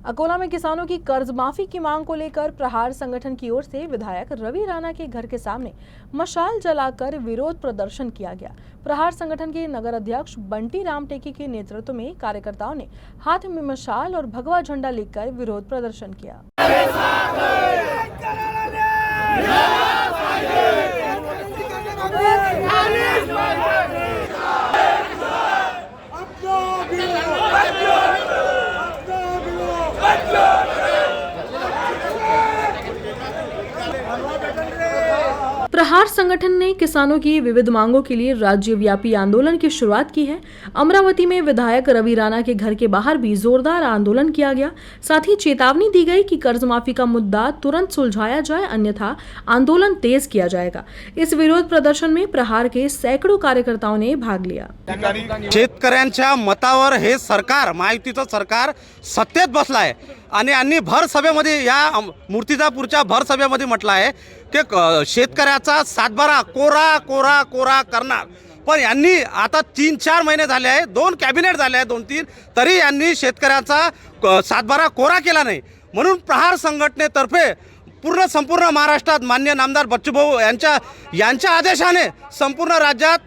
अकोला में किसानों की कर्ज माफी की मांग को लेकर प्रहार संगठन की ओर से विधायक रवि राणा के घर के सामने मशाल जलाकर विरोध प्रदर्शन किया गया। प्रहार संगठन के नगर अध्यक्ष बंटी राम टेकी के नेतृत्व में कार्यकर्ताओं ने हाथ में मशाल और भगवा झंडा लेकर विरोध प्रदर्शन किया। प्रहार संगठन ने किसानों की विविध मांगों के लिए राज्यव्यापी आंदोलन की शुरुआत की है। अमरावती में विधायक रवि राणा के घर के बाहर भी जोरदार आंदोलन किया गया। साथ ही चेतावनी दी गई कि कर्ज माफी का मुद्दा तुरंत सुलझाया जाए, अन्यथा आंदोलन तेज किया जाएगा। इस विरोध प्रदर्शन में प्रहार के सैकड़ों कार्यकर्ताओं ने भाग लिया। शेतकऱ्यांच्या मतावर हे सरकार, महायुतीचं सरकार सत्तेत बसलं आहे आणि यांनी भर सभेमध्ये, या मूर्तिजापूरच्या भर सभेमध्ये म्हटलं आहे की शेतकऱ्याचा सातबारा कोरा कोरा कोरा करणार। पण यांनी आता 3-4 महिने झाले आहे, 2 कॅबिनेट झाले आहे, 2-3, तरी यांनी शेतकऱ्याचा सातबारा कोरा केला नाही। म्हणून प्रहार संघटनेतर्फे संपूर्ण महाराष्ट्रात मान्य नामदार बच्चूभाऊ यांच्या आदेशाने संपूर्ण राज्यात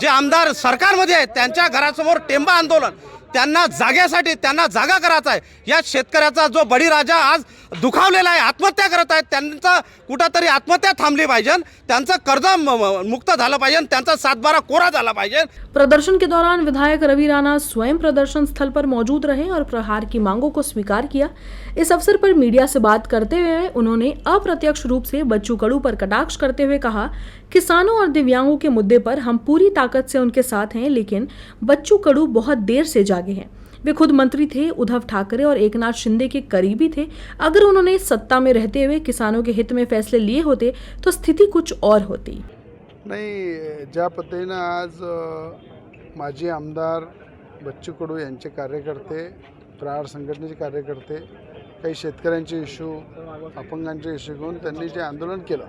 जे आमदार सरकारमध्ये आहेत त्यांच्या घरासमोर टेंबा आंदोलन, त्यांना जाग्यासाठी, त्यांना जागा करायचा आहे। या शेतकऱ्याचा जो बळीराजा आज दुखावलेला आहे, आत्महत्या करत आहेत, त्यांचा कुठेतरी आत्महत्या थांबली पाहिजे, त्यांचं कर्ज मुक्त झालं पाहिजे, त्यांचा सातबारा कोरा झाला पाहिजे। प्रदर्शन के दौरान विधायक रवि राणा स्वयं प्रदर्शन स्थल पर मौजूद रहे और प्रहार की मांगों को स्वीकार किया। इस अवसर पर मीडिया से बात करते हुए उन्होंने अप्रत्यक्ष रूप से बच्चू कडू पर कटाक्ष करते हुए कहा, किसानों और दिव्यांगों के मुद्दे पर हम पूरी ताकत से उनके साथ हैं, लेकिन बच्चू कडू बहुत देर से जागे हैं। वे खुद मंत्री थे, उद्धव ठाकरे और एकनाथ शिंदे के करीबी थे। अगर उन्होंने सत्ता में रहते हुए किसानों के हित में फैसले लिए होते तो स्थिति कुछ और होती। नाही, ज्या पद्धतीनं आज माजी आमदार बच्चू कडू यांचे कार्यकर्ते, प्रहार संघटनेचे कार्यकर्ते, काही शेतकऱ्यांचे इश्यू, अपंगांचे इश्यू घेऊन त्यांनी जे आंदोलन केलं,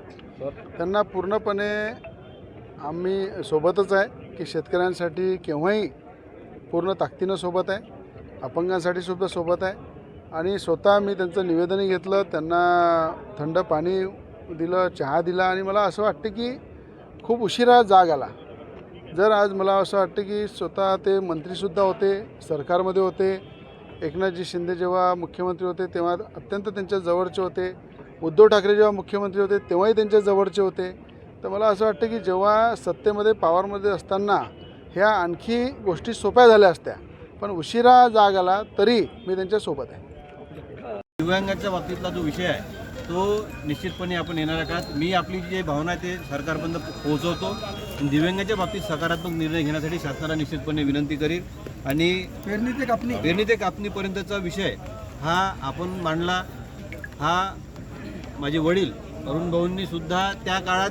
त्यांना पूर्णपणे आम्ही सोबतच आहे की शेतकऱ्यांसाठी केव्हाही पूर्ण ताकदीनं सोबत आहे, अपंगांसाठी सुद्धा सोबत आहे। आणि स्वतः मी त्यांचं निवेदनही घेतलं, त्यांना थंड पाणी दिलं, चहा दिला आणि मला असं वाटतं की खूप उशिरा जाग आला। जर आज मला असं वाटतं की स्वतः ते मंत्रीसुद्धा होते, सरकारमध्ये होते, एकनाथजी शिंदे जेव्हा मुख्यमंत्री होते तेव्हा अत्यंत त्यांच्या जवळचे होते, उद्धव ठाकरे जेव्हा मुख्यमंत्री होते तेव्हाही त्यांच्या जवळचे होते। तर मला असं वाटतं की जेव्हा सत्तेमध्ये, पॉवरमध्ये असताना ह्या आणखी गोष्टी सोप्या झाल्या असत्या, पण उशिरा जाग आला तरी मी त्यांच्यासोबत आहे। दिव्यांगाच्या बाबतीतला जो विषय आहे तो निश्चितपणे आपण येणाऱ्या काळात, मी आपली जी भावना आहे ते सरकारपर्यंत पोहोचवतो। दिव्यांगाच्या बाबतीत सकारात्मक निर्णय घेण्यासाठी शासनाला निश्चितपणे विनंती करील आणि पेरणी ते कापणीपर्यंतचा विषय हा आपण मांडला। हा माझे वडील अरुण भाऊंनी सुद्धा त्या काळात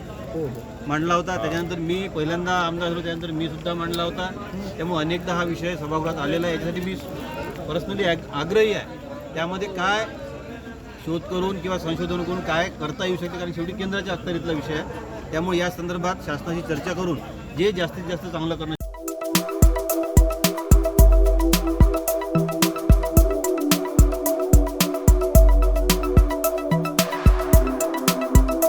मांडला होता, त्याच्यानंतर मी पहिल्यांदा आमदार झालो, त्यानंतर मी सुद्धा मांडला होता। त्यामुळे अनेकदा हा विषय सभागृहात आलेला आहे। यासाठी मी पर्सनली आग्रही आहे, त्यामध्ये काय शोध करून किंवा संशोधन करून काय करता येऊ शकते, कारण शेवटी केंद्राच्या अखत्यारीतला विषय आहे। त्यामुळे या संदर्भात शासनाशी चर्चा करून जे जास्तीत जास्त चांगलं करणं